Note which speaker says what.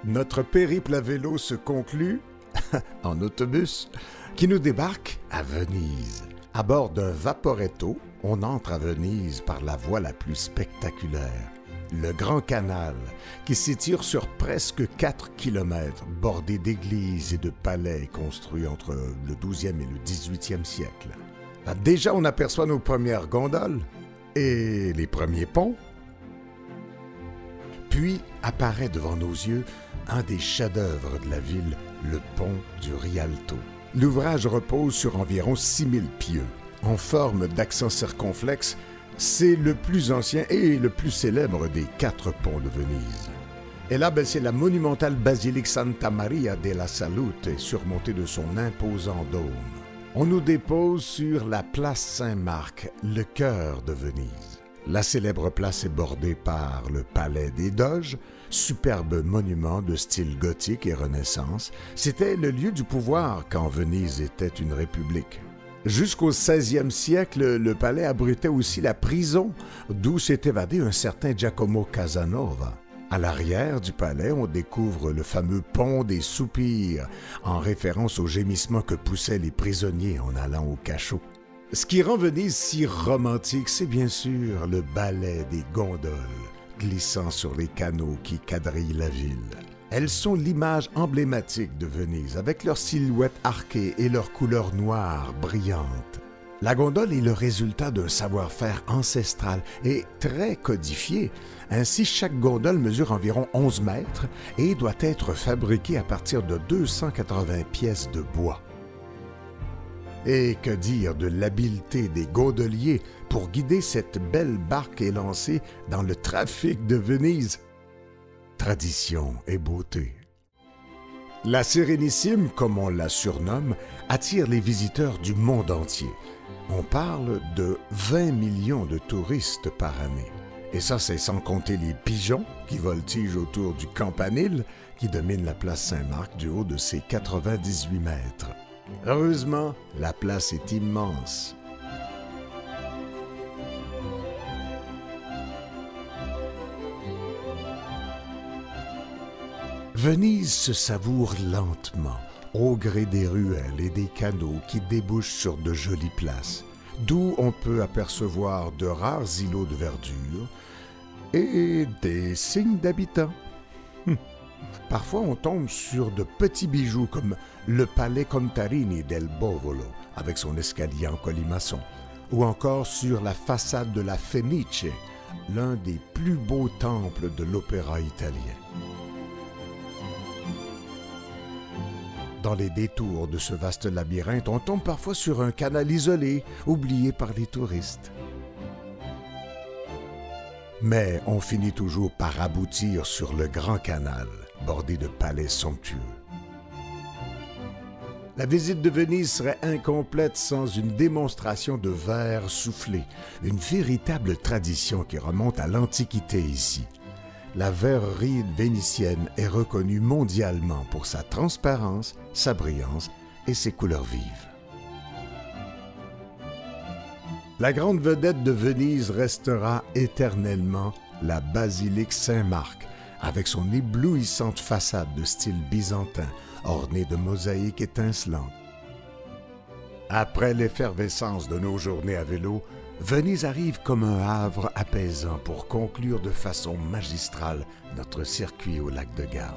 Speaker 1: Notre périple à vélo se conclut en autobus qui nous débarque à Venise. À bord d'un Vaporetto, on entre à Venise par la voie la plus spectaculaire, le Grand Canal, qui s'étire sur presque 4 kilomètres, bordé d'églises et de palais construits entre le 12e et le 18e siècle. Déjà, on aperçoit nos premières gondoles et les premiers ponts. Puis apparaît devant nos yeux un des chefs-d'œuvre de la ville, le pont du Rialto. L'ouvrage repose sur environ 6000 pieux. En forme d'accent circonflexe, c'est le plus ancien et le plus célèbre des 4 ponts de Venise. Et là, c'est la monumentale basilique Santa Maria della Salute, surmontée de son imposant dôme. On nous dépose sur la place Saint-Marc, le cœur de Venise. La célèbre place est bordée par le Palais des Doges, superbe monument de style gothique et Renaissance. C'était le lieu du pouvoir quand Venise était une république. Jusqu'au 16e siècle, le palais abritait aussi la prison, d'où s'est évadé un certain Giacomo Casanova. À l'arrière du palais, on découvre le fameux pont des Soupirs, en référence aux gémissements que poussaient les prisonniers en allant au cachot. Ce qui rend Venise si romantique, c'est bien sûr le ballet des gondoles, glissant sur les canaux qui quadrillent la ville. Elles sont l'image emblématique de Venise, avec leurs silhouettes arquées et leurs couleurs noires brillantes. La gondole est le résultat d'un savoir-faire ancestral et très codifié. Ainsi, chaque gondole mesure environ 11 mètres et doit être fabriquée à partir de 280 pièces de bois. Et que dire de l'habileté des gondoliers pour guider cette belle barque élancée dans le trafic de Venise? Tradition et beauté. La Sérénissime, comme on la surnomme, attire les visiteurs du monde entier. On parle de 20 millions de touristes par année. Et ça, c'est sans compter les pigeons qui voltigent autour du campanile qui domine la place Saint-Marc du haut de ses 98 mètres. Heureusement, la place est immense. Venise se savoure lentement, au gré des ruelles et des canaux qui débouchent sur de jolies places, d'où on peut apercevoir de rares îlots de verdure et des signes d'habitants. Parfois, on tombe sur de petits bijoux comme le Palais Contarini del Bovolo, avec son escalier en colimaçon, ou encore sur la façade de la Fenice, l'un des plus beaux temples de l'opéra italien. Dans les détours de ce vaste labyrinthe, on tombe parfois sur un canal isolé, oublié par les touristes. Mais on finit toujours par aboutir sur le Grand Canal, bordé de palais somptueux. La visite de Venise serait incomplète sans une démonstration de verre soufflé, une véritable tradition qui remonte à l'Antiquité ici. La verrerie vénitienne est reconnue mondialement pour sa transparence, sa brillance et ses couleurs vives. La grande vedette de Venise restera éternellement la basilique Saint-Marc, avec son éblouissante façade de style byzantin, ornée de mosaïques étincelantes. Après l'effervescence de nos journées à vélo, Venise arrive comme un havre apaisant pour conclure de façon magistrale notre circuit au lac de Garde.